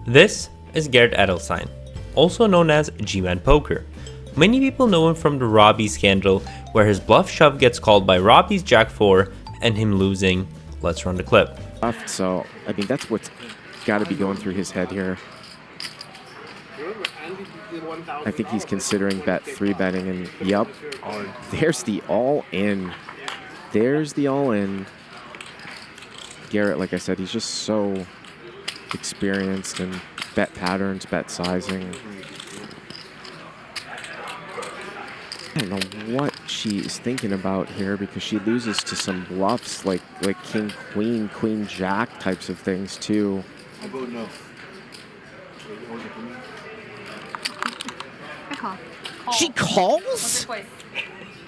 This is Garrett Adelstein, also known as G-Man Poker. Many people know him from the Robbie scandal, where his bluff shove gets called by Robbie's Jack 4 and him losing. Let's run the clip. So, I mean, that's what's got to be going through his head here. I think he's considering bet 3-betting, and yep, there's the all-in. There's the all-in. Garrett, like I said, he's just so experienced in bet patterns, bet sizing. I don't know what she is thinking about here, because she loses to some bluffs like king, queen, queen, jack types of things too. I vote no. I call. She calls? I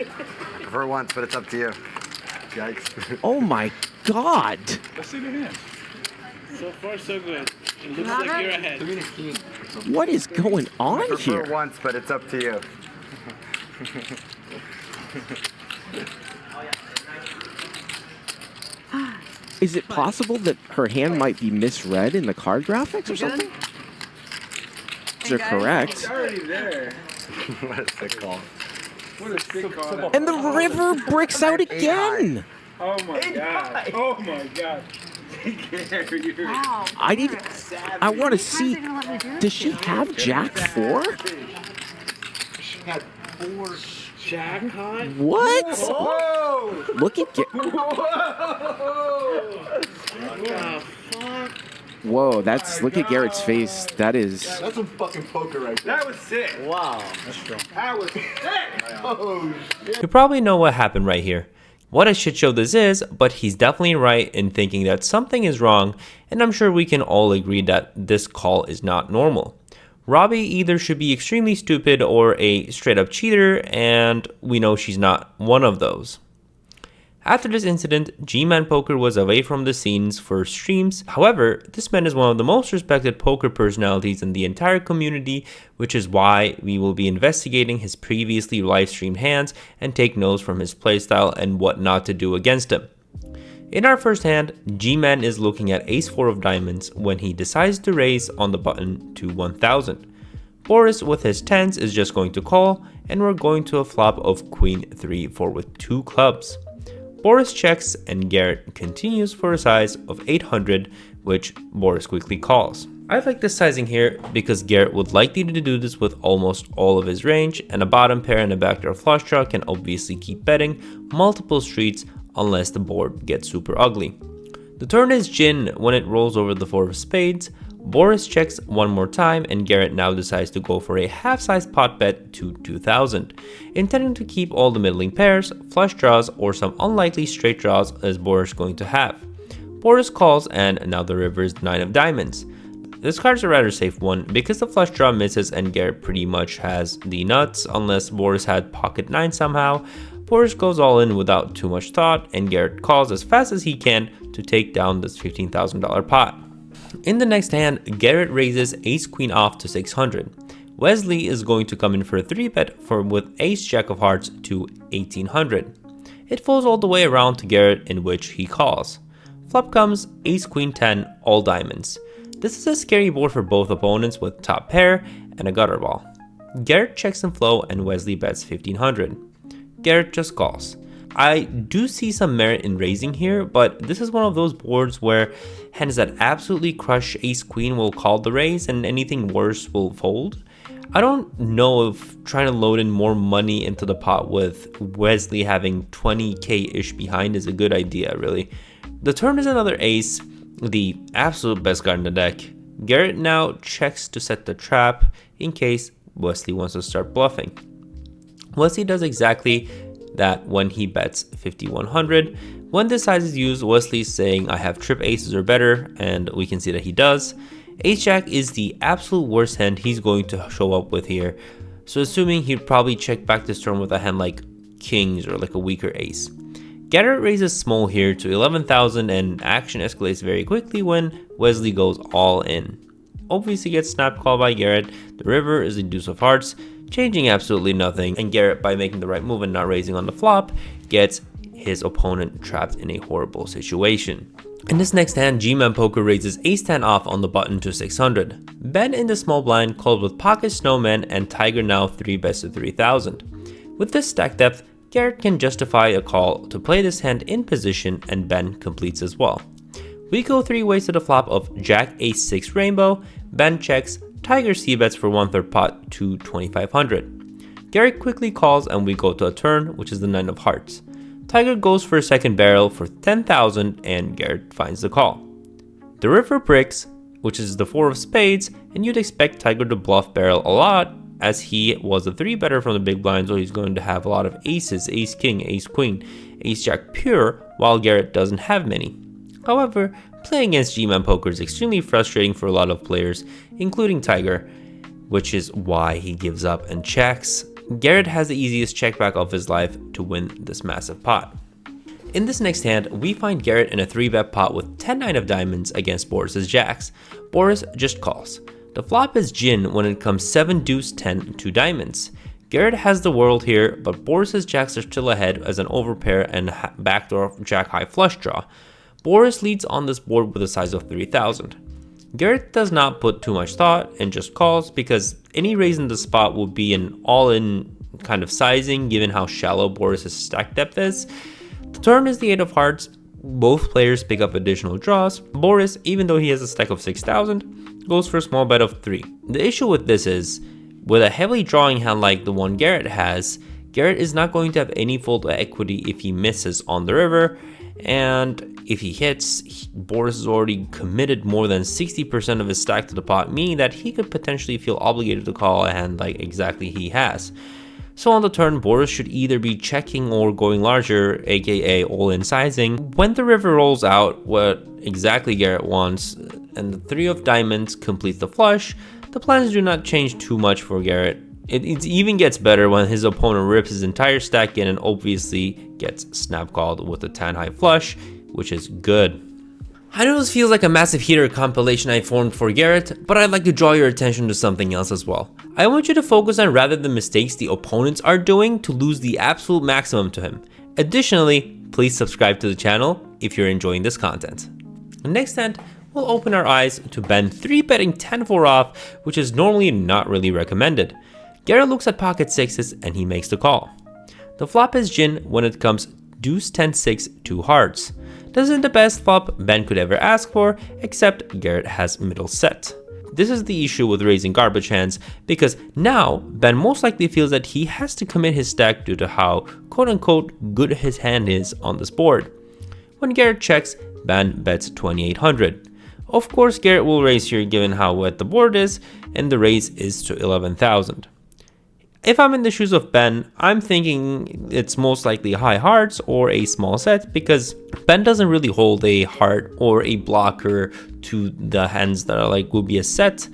prefer once, but it's up to you. Yikes. Oh my God. Let's see the hand. So far, so good. It looks Love like it. you're ahead. What is going I on prefer here? once, but it's up to you. Is it possible that her hand might be misread in the card graphics or something? These are correct. Already there. What a sick call. What a sick call. And the river breaks out again. Oh my god. Oh my god. Wow. I want to see. Does she have Jack 4? She had 4 jack high. What? Whoa! Look at Whoa, look at Garrett's face. That is. That's some fucking poker right there. That was sick. Wow. That's strong. That was sick. Oh shit. You probably know what happened right here. What a shit show this is, but he's definitely right in thinking that something is wrong, and I'm sure we can all agree that this call is not normal. Robbie either should be extremely stupid or a straight up cheater, and we know she's not one of those. After this incident, G-Man Poker was away from the scenes for streams. However, this man is one of the most respected poker personalities in the entire community, which is why we will be investigating his previously live-streamed hands and take notes from his playstyle and what not to do against him. In our first hand, G-Man is looking at ace-4 of diamonds when he decides to raise on the button to 1000. Boris with his 10s is just going to call, and we're going to a flop of queen 3-4 with 2 clubs. Boris checks and Garrett continues for a size of 800, which Boris quickly calls. I like this sizing here because Garrett would likely to do this with almost all of his range, and a bottom pair and a backdoor flush draw can obviously keep betting multiple streets unless the board gets super ugly. The turn is gin when it rolls over the 4 of spades. Boris checks one more time, and Garrett now decides to go for a half-size pot bet to 2000, intending to keep all the middling pairs, flush draws, or some unlikely straight draws as Boris is going to have. Boris calls, and now the river is 9 of diamonds. This card is a rather safe one because the flush draw misses and Garrett pretty much has the nuts unless Boris had pocket 9 somehow. Boris goes all in without too much thought, and Garrett calls as fast as he can to take down this $15,000 pot. In the next hand, Garrett raises ace-queen off to 600. Wesley is going to come in for a 3-bet with ace-jack of hearts to 1800. It falls all the way around to Garrett, in which he calls. Flop comes ace-queen 10, all diamonds. This is a scary board for both opponents with top pair and a gutter ball. Garrett checks and flow, and Wesley bets 1500. Garrett just calls. I do see some merit in raising here, but this is one of those boards where hands that absolutely crush ace-queen will call the raise and anything worse will fold. I don't know if trying to load in more money into the pot with Wesley having 20k-ish behind is a good idea, really. The turn is another ace, the absolute best card in the deck. Garrett now checks to set the trap in case Wesley wants to start bluffing. Wesley does exactly that when he bets 5100. When this size is used, Wesley's saying I have trip aces or better, and we can see that he does. Ace Jack is the absolute worst hand he's going to show up with here, so assuming he'd probably check back this turn with a hand like kings or like a weaker ace. Garrett raises small here to 11,000, and action escalates very quickly when Wesley goes all in. Obviously gets snap called by Garrett. The river is the deuce of hearts, changing absolutely nothing, and Garrett, by making the right move and not raising on the flop, gets his opponent trapped in a horrible situation. In this next hand, G-Man Poker raises ace-10 off on the button to 600. Ben in the small blind called with pocket snowman and Tiger now 3-bets to 3000. With this stack depth, Garrett can justify a call to play this hand in position and Ben completes as well. We go 3 ways to the flop of Jack Ace 6 Rainbow, Ben checks, Tiger c-bets for 1/3 pot to 2500. Garrett quickly calls and we go to a turn, which is the 9 of hearts. Tiger goes for a second barrel for 10,000 and Garrett finds the call. The river bricks, which is the 4 of spades, and you'd expect Tiger to bluff barrel a lot as he was a 3-better from the big blind, so he's going to have a lot of aces, ace king, ace queen, ace jack pure, while Garrett doesn't have many. However, playing against G-Man Poker is extremely frustrating for a lot of players, including Tiger, which is why he gives up and checks. Garrett has the easiest check back of his life to win this massive pot. In this next hand, we find Garrett in a 3-bet pot with 10-9 of diamonds against Boris's jacks. Boris just calls. The flop is gin when it comes 7 deuce 10 2 diamonds. Garrett has the world here, but Boris's jacks are still ahead as an overpair and backdoor jack high flush draw. Boris leads on this board with a size of 3000. Garrett does not put too much thought and just calls because any raise in the spot will be an all-in kind of sizing given how shallow Boris's stack depth is. The turn is the 8 of hearts. Both players pick up additional draws. Boris, even though he has a stack of 6000, goes for a small bet of 3. The issue with this is, with a heavily drawing hand like the one Garrett has, Garrett is not going to have any fold equity if he misses on the river, and if he hits, Boris has already committed more than 60% of his stack to the pot, meaning that he could potentially feel obligated to call a hand like exactly he has. So on the turn, Boris should either be checking or going larger, aka all-in sizing. When the river rolls out what exactly Garrett wants, and the 3 of diamonds completes the flush, the plans do not change too much for Garrett. It even gets better when his opponent rips his entire stack in and obviously gets snap called with a 10 high flush, which is good. I know this feels like a massive heater compilation I formed for Garrett, but I'd like to draw your attention to something else as well. I want you to focus on rather the mistakes the opponents are doing to lose the absolute maximum to him. Additionally, please subscribe to the channel if you're enjoying this content. Next hand, we'll open our eyes to Ben 3-betting 10-4 off, which is normally not really recommended. Garrett looks at pocket 6s and he makes the call. The flop is gin when it comes deuce 10-6 2 hearts. This isn't the best flop Ben could ever ask for, except Garrett has middle set. This is the issue with raising garbage hands, because now Ben most likely feels that he has to commit his stack due to how quote-unquote good his hand is on this board. When Garrett checks, Ben bets 2800. Of course, Garrett will raise here given how wet the board is, and the raise is to 11,000. If I'm in the shoes of Ben, I'm thinking it's most likely high hearts or a small set, because Ben doesn't really hold a heart or a blocker to the hands that are like would be a set,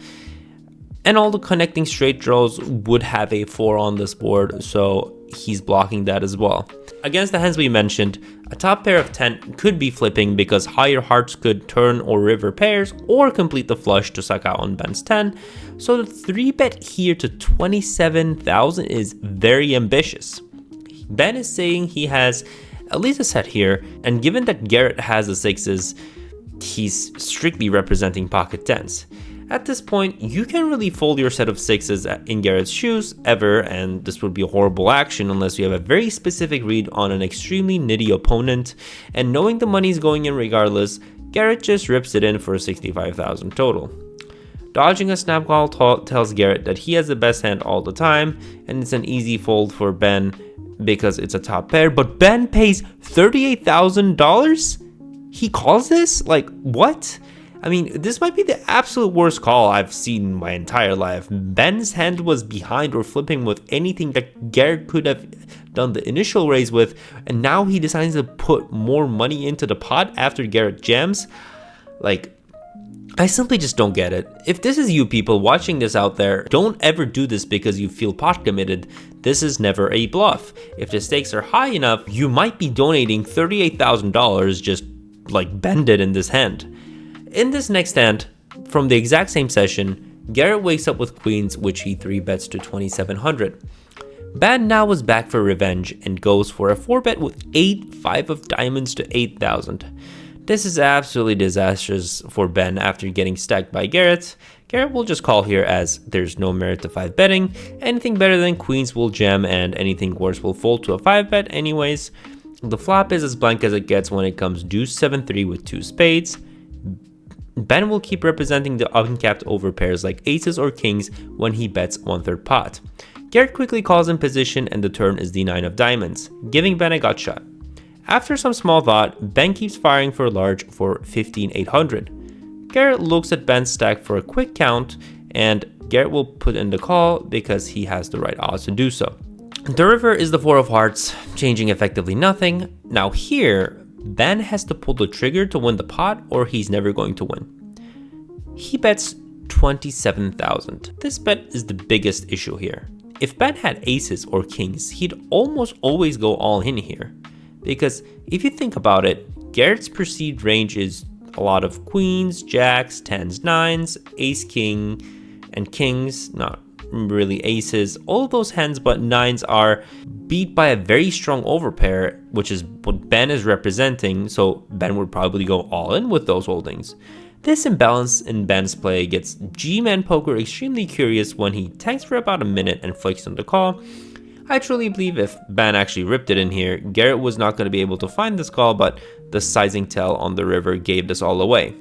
and all the connecting straight draws would have a 4 on this board, so he's blocking that as well. Against the hands we mentioned, a top pair of 10 could be flipping because higher hearts could turn or river pairs or complete the flush to suck out on Ben's 10, so the 3-bet here to 27,000 is very ambitious. Ben is saying he has at least a set here, and given that Garrett has the 6s, he's strictly representing pocket 10s. At this point, you can really fold your set of 6s in Garrett's shoes ever, and this would be a horrible action unless you have a very specific read on an extremely nitty opponent, and knowing the money's going in regardless, Garrett just rips it in for 65,000 total. Dodging a snap call tells Garrett that he has the best hand all the time, and it's an easy fold for Ben because it's a top pair, but Ben pays $38,000? He calls this? Like, what? I mean, this might be the absolute worst call I've seen in my entire life. Ben's hand was behind or flipping with anything that Garrett could have done the initial raise with, and now he decides to put more money into the pot after Garrett jams. Like, I simply just don't get it. If this is you people watching this out there, don't ever do this because you feel pot committed. This is never a bluff. If the stakes are high enough, you might be donating $38,000 just like Ben did in this hand. In this next hand, from the exact same session, Garrett wakes up with queens, which he 3-bets to 2,700. Ben now is back for revenge and goes for a 4-bet with 5 of diamonds to 8,000. This is absolutely disastrous for Ben after getting stacked by Garrett. Garrett will just call here as there's no merit to 5 betting. Anything better than queens will jam and anything worse will fold to a 5 bet anyways. The flop is as blank as it gets when it comes deuce 7-3 with 2 spades. Ben will keep representing the uncapped over pairs like aces or kings when he bets 1/3 pot. Garrett quickly calls in position and the turn is the 9 of diamonds, giving Ben a gut shot. After some small thought, Ben keeps firing for large for 15,800. Garrett looks at Ben's stack for a quick count, and Garrett will put in the call because he has the right odds to do so. The river is the 4 of hearts, changing effectively nothing. Now here, Ben has to pull the trigger to win the pot or he's never going to win. He bets 27,000. This bet is the biggest issue here. If Ben had aces or kings, he'd almost always go all in here. Because if you think about it, Garrett's perceived range is a lot of queens, jacks, 10s, 9s, ace, king, and kings, not really aces. All of those hands but 9s are beat by a very strong overpair, which is what Ben is representing, so Ben would probably go all in with those holdings. This imbalance in Ben's play gets G-Man Poker extremely curious when he tanks for about a minute and flicks on the call. I truly believe if Ben actually ripped it in here, Garrett was not going to be able to find this call, but the sizing tell on the river gave this all away.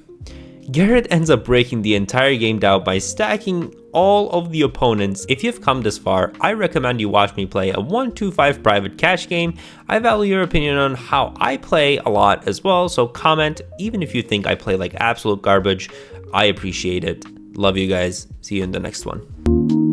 Garrett ends up breaking the entire game down by stacking all of the opponents. If you've come this far, I recommend you watch me play a 1-2-5 private cash game. I value your opinion on how I play a lot as well, so comment even if you think I play like absolute garbage. I appreciate it. Love you guys. See you in the next one.